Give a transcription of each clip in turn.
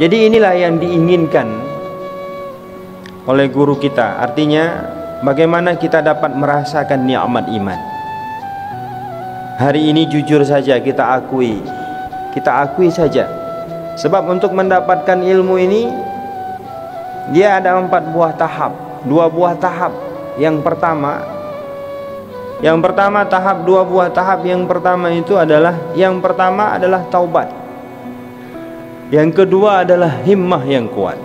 Jadi inilah yang diinginkan oleh guru kita. Artinya bagaimana kita dapat merasakan nikmat iman. Hari ini jujur saja kita akui saja. Sebab untuk mendapatkan ilmu ini dia ada 4 buah tahap, 2 buah tahap. Yang pertama tahap 2 buah tahap. Yang pertama adalah taubat. Yang kedua adalah himmah yang kuat.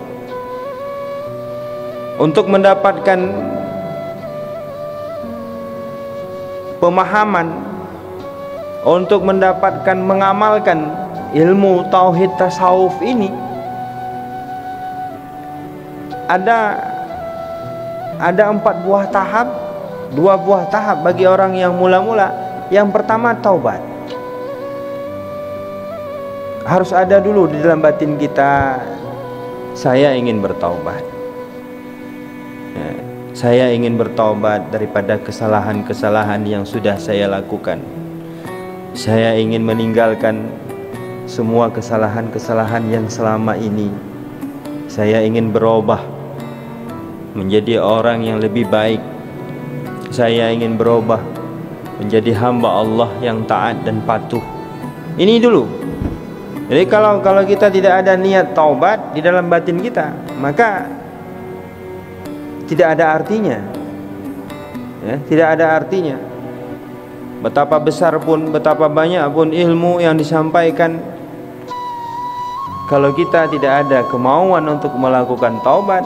Untuk mendapatkan pemahaman, untuk mendapatkan mengamalkan ilmu tauhid tasawuf ini, ada 4 buah tahap, 2 buah tahap bagi orang yang mula-mula. Yang pertama taubat. Harus ada dulu di dalam batin kita, saya ingin bertaubat. Saya ingin bertaubat daripada kesalahan-kesalahan yang sudah saya lakukan. Saya ingin meninggalkan semua kesalahan-kesalahan yang selama ini. Saya ingin berubah menjadi orang yang lebih baik. Saya ingin berubah menjadi hamba Allah yang taat dan patuh. Ini dulu. Jadi kalau kita tidak ada niat taubat di dalam batin kita, maka tidak ada artinya. Tidak ada artinya. Betapa besar pun, betapa banyak pun ilmu yang disampaikan, kalau kita tidak ada kemauan untuk melakukan taubat,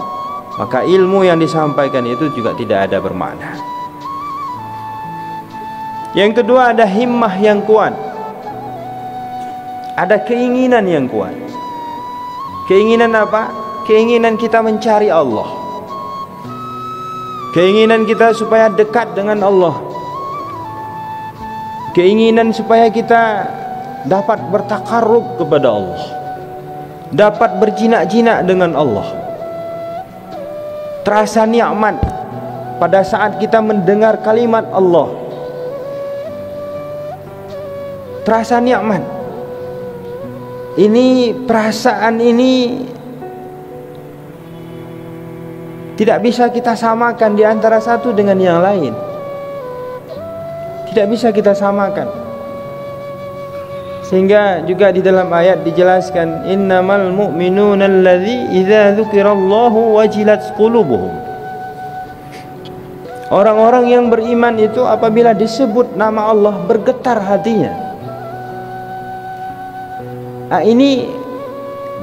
maka ilmu yang disampaikan itu juga tidak ada bermakna. Yang kedua ada himmah yang kuat. Ada keinginan yang kuat. Keinginan apa? Keinginan kita mencari Allah. Keinginan kita supaya dekat dengan Allah. Keinginan supaya kita dapat bertakarrub kepada Allah, dapat berjinak-jinak dengan Allah. Terasa nikmat pada saat kita mendengar kalimat Allah. Terasa nikmat. Ini perasaan ini tidak bisa kita samakan di antara satu dengan yang lain. Tidak bisa kita samakan. Sehingga juga di dalam ayat dijelaskan, innamal mu'minuna alladzi idza dzukirallahu wajilat qulubuhum. Orang-orang yang beriman itu apabila disebut nama Allah bergetar hatinya. Nah, ini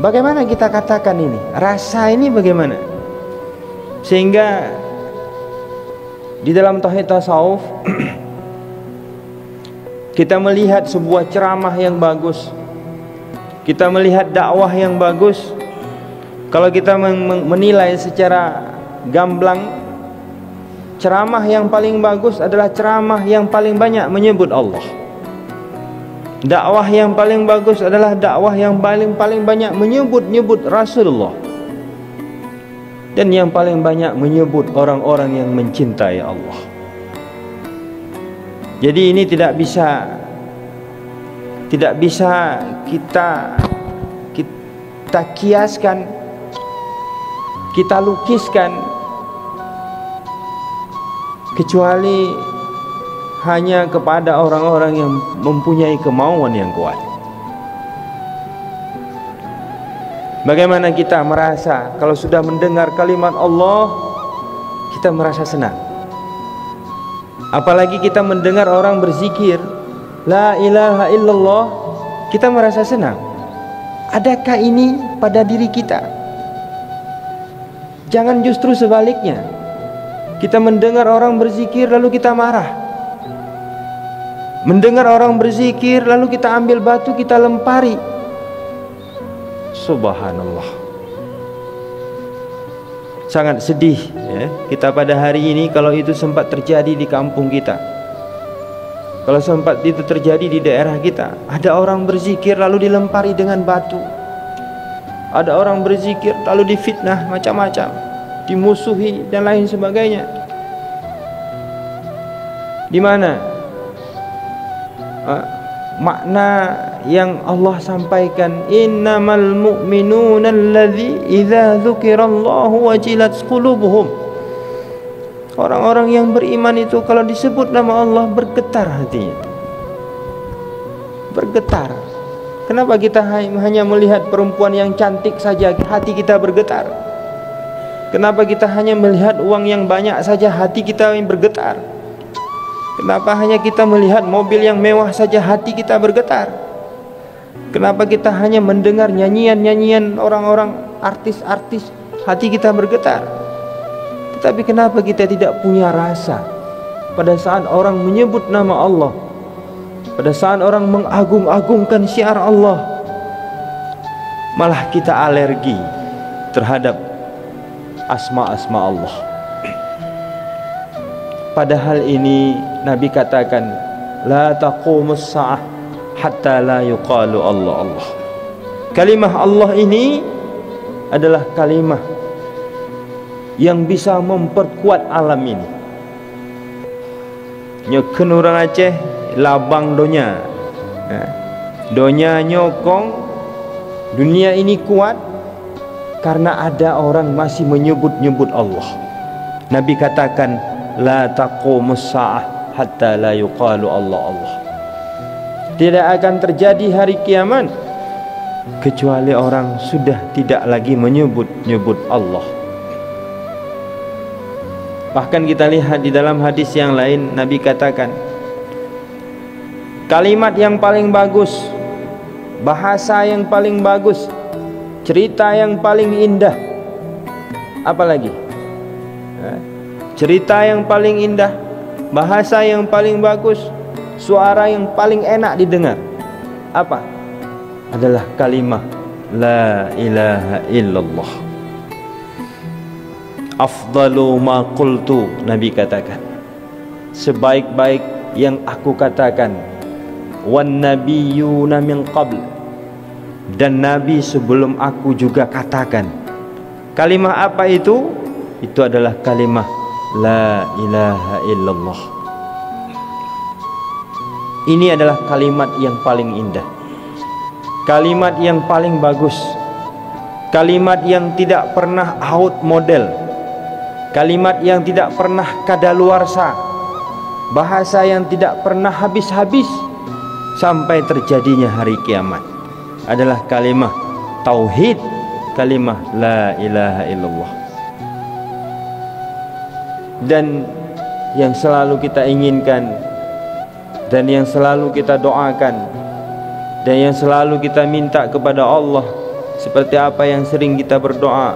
bagaimana kita katakan ini? Rasa ini bagaimana? Sehingga di dalam tauhid tasawuf kita melihat sebuah ceramah yang bagus, kita melihat dakwah yang bagus. Kalau kita menilai secara gamblang, ceramah yang paling bagus adalah ceramah yang paling banyak menyebut Allah. Dakwah yang paling bagus adalah dakwah yang paling banyak menyebut Rasulullah. Dan yang paling banyak menyebut orang-orang yang mencintai Allah. Jadi ini tidak bisa kita kiaskan, kita lukiskan, kecuali hanya kepada orang-orang yang mempunyai kemauan yang kuat. Bagaimana kita merasa kalau sudah mendengar kalimat Allah, kita merasa senang. Apalagi kita mendengar orang berzikir la ilaha illallah, kita merasa senang. Adakah ini pada diri kita? Jangan justru sebaliknya. Kita mendengar orang berzikir lalu kita marah. Mendengar orang berzikir lalu kita ambil batu kita lempari. Subhanallah. Sangat sedih ya, kita pada hari ini kalau itu sempat terjadi di kampung kita. Kalau sempat itu terjadi di daerah kita, ada orang berzikir lalu dilempari dengan batu. Ada orang berzikir lalu difitnah macam-macam, dimusuhi dan lain sebagainya. Di mana makna yang Allah sampaikan, innamal mu'minuna alladzi idza dzukirallahu wajilat qulubuhum. Orang-orang yang beriman itu kalau disebut nama Allah bergetar hatinya. Bergetar. Kenapa kita hanya melihat perempuan yang cantik saja hati kita bergetar? Kenapa kita hanya melihat uang yang banyak saja hati kita yang bergetar? Kenapa hanya kita melihat mobil yang mewah saja hati kita bergetar? Kenapa kita hanya mendengar nyanyian-nyanyian orang-orang artis-artis hati kita bergetar? Tetapi kenapa kita tidak punya rasa pada saat orang menyebut nama Allah, pada saat orang mengagung-agungkan syiar Allah, malah kita alergi terhadap asma-asma Allah? Padahal ini Nabi katakan, la taqumus sa'ah hatta la yuqalu Allah Allah. Kalimah Allah ini adalah kalimah yang bisa memperkuat alam ini. Nyeken orang Aceh labang donya, donya nyokong dunia ini kuat karena ada orang masih menyebut-nyebut Allah. Nabi katakan, la taqumus sa'ah hatta la yuqalu Allah Allah. Tidak akan terjadi hari kiamat kecuali orang sudah tidak lagi menyebut-nyebut Allah. Bahkan kita lihat di dalam hadis yang lain, Nabi katakan, kalimat yang paling bagus, bahasa yang paling bagus, cerita yang paling indah, apalagi cerita yang paling indah, bahasa yang paling bagus, suara yang paling enak didengar, apa? Adalah kalimah la ilaha illallah. Afdalu ma qultu, Nabi katakan, sebaik-baik yang aku katakan, wan nabiyyuna min qabl, dan nabi sebelum aku juga katakan. Kalimah apa itu? Itu adalah kalimah la ilaha illallah. Ini adalah kalimat yang paling indah, kalimat yang paling bagus, kalimat yang tidak pernah out model, kalimat yang tidak pernah kadaluarsa, bahasa yang tidak pernah habis-habis sampai terjadinya hari kiamat. Adalah kalimah tauhid, kalimah la ilaha illallah. Dan yang selalu kita inginkan, dan yang selalu kita doakan, dan yang selalu kita minta kepada Allah, seperti apa yang sering kita berdoa,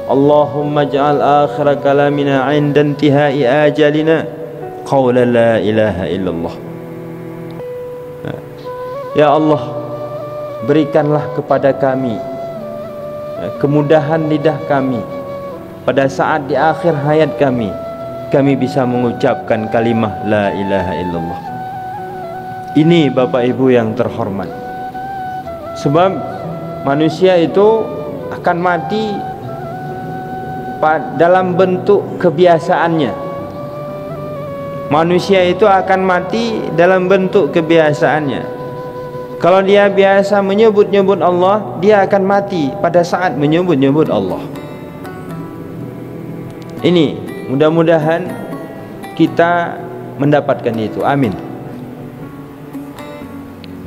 Allahumma ja'al akhir kalamina 'inda intihai ajalina qawla la ilaha illallah. Ya Allah, berikanlah kepada kami kemudahan lidah kami pada saat di akhir hayat kami bisa mengucapkan kalimah la ilaha illallah. Ini Bapak Ibu yang terhormat, sebab manusia itu akan mati dalam bentuk kebiasaannya. Manusia itu akan mati dalam bentuk kebiasaannya. Kalau dia biasa menyebut-nyebut Allah, dia akan mati pada saat menyebut-nyebut Allah. Ini mudah-mudahan kita mendapatkan itu. Amin.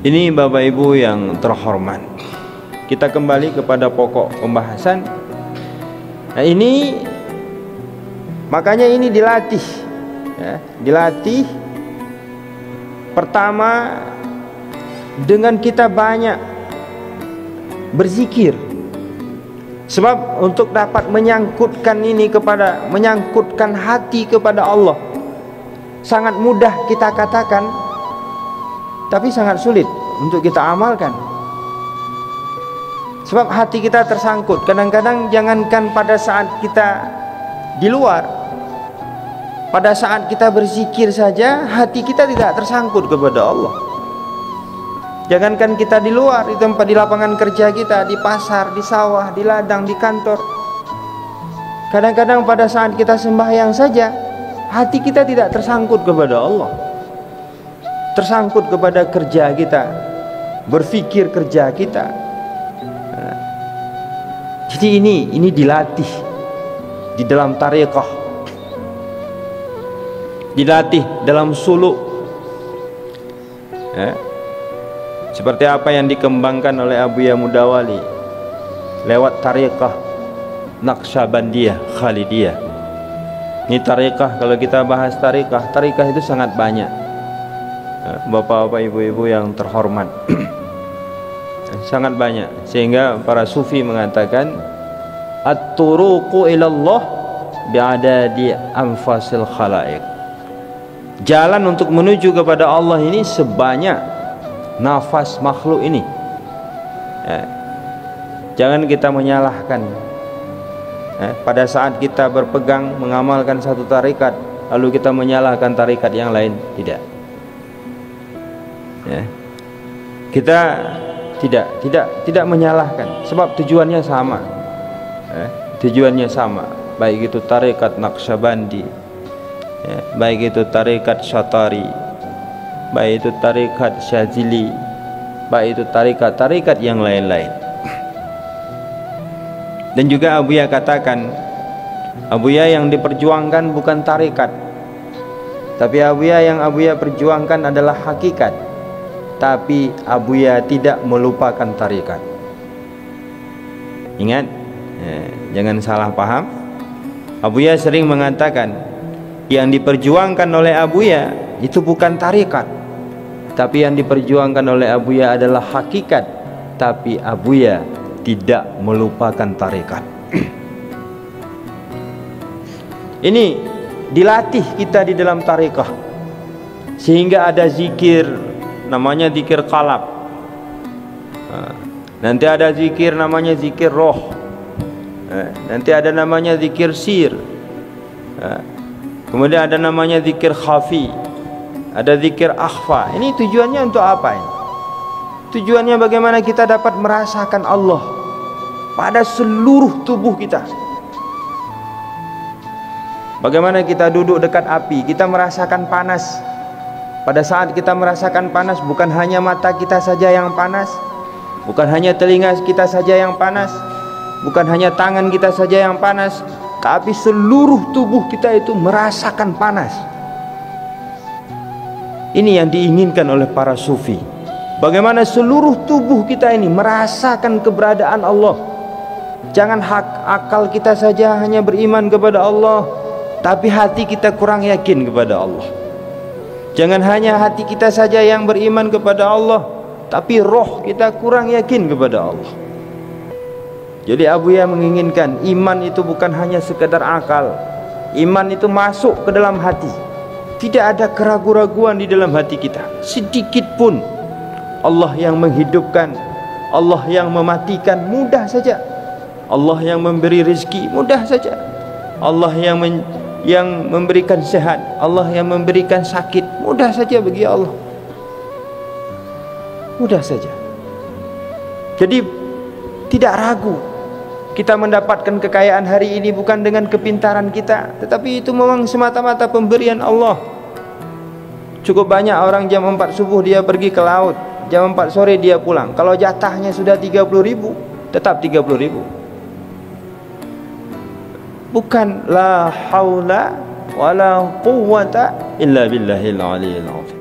Ini Bapak Ibu yang terhormat, kita kembali kepada pokok pembahasan. Nah ini, makanya ini dilatih ya, dilatih pertama dengan kita banyak berzikir. Sebab untuk dapat menyangkutkan menyangkutkan hati kepada Allah, sangat mudah kita katakan, tapi sangat sulit untuk kita amalkan. Sebab hati kita tersangkut. Kadang-kadang jangankan pada saat kita di luar, pada saat kita berzikir saja hati kita tidak tersangkut kepada Allah. Jangankan kita di luar, di tempat, di lapangan kerja kita, di pasar, di sawah, di ladang, di kantor. Kadang-kadang pada saat kita sembahyang saja hati kita tidak tersangkut kepada Allah, tersangkut kepada kerja kita, berpikir kerja kita. Jadi ini dilatih di dalam tariqah, dilatih dalam suluk, seperti apa yang dikembangkan oleh Abuya Mudawali lewat tariqah Naqsyabandiyah Khalidiyah. Ini tariqah, kalau kita bahas tariqah itu sangat banyak. Bapak-bapak, ibu-ibu yang terhormat, sangat banyak, sehingga para sufi mengatakan at-turuqu ilallah bi'adadi anfasil khalaiq. Jalan untuk menuju kepada Allah ini sebanyak nafas makhluk ini. Jangan kita menyalahkan. Pada saat kita berpegang mengamalkan satu tarikat, lalu kita menyalahkan tarikat yang lain, tidak. Kita tidak menyalahkan, sebab tujuannya sama. Tujuannya sama, baik itu tarikat Naqsyabandi, baik itu tarikat Syatari, baik itu tarikat Syazili, baik itu tarikat yang lain-lain. Dan juga Abuya katakan, Abuya yang diperjuangkan bukan tarikat, tapi yang Abuya perjuangkan adalah hakikat. Tapi Abuya tidak melupakan tarikat. Ingat, jangan salah paham. Abuya sering mengatakan yang diperjuangkan oleh Abuya itu bukan tarikat, tapi yang diperjuangkan oleh Abuya adalah hakikat. Tapi Abuya tidak melupakan tarikat. Ini dilatih kita di dalam tarikah, sehingga ada zikir namanya zikir qalab. Nanti ada zikir namanya zikir roh. Nanti ada namanya zikir sir. Kemudian ada namanya zikir khafi, ada zikir akhfa. Ini tujuannya untuk apa ini? Tujuannya bagaimana kita dapat merasakan Allah pada seluruh tubuh kita. Bagaimana kita duduk dekat api, kita merasakan panas. Pada saat kita merasakan panas, bukan hanya mata kita saja yang panas, bukan hanya telinga kita saja yang panas, bukan hanya tangan kita saja yang panas, tapi seluruh tubuh kita itu merasakan panas. Ini yang diinginkan oleh para sufi. Bagaimana seluruh tubuh kita ini merasakan keberadaan Allah. Jangan akal kita saja hanya beriman kepada Allah, tapi hati kita kurang yakin kepada Allah. Jangan hanya hati kita saja yang beriman kepada Allah, tapi roh kita kurang yakin kepada Allah. Jadi Abuya menginginkan iman itu bukan hanya sekedar akal. Iman itu masuk ke dalam hati. Tidak ada keraguan-raguan di dalam hati kita sedikit pun. Allah yang menghidupkan, Allah yang mematikan, mudah saja. Allah yang memberi rezeki, mudah saja. Allah yang memberikan sehat, Allah yang memberikan sakit, mudah saja bagi Allah. Mudah saja. Jadi tidak ragu kita mendapatkan kekayaan hari ini bukan dengan kepintaran kita, tetapi itu memang semata-mata pemberian Allah. Cukup banyak orang jam 4 subuh dia pergi ke laut, jam 4 sore dia pulang. Kalau jatahnya sudah 30.000, tetap 30.000. Bukan la haula wala quwwata illa billahil aliyil azim.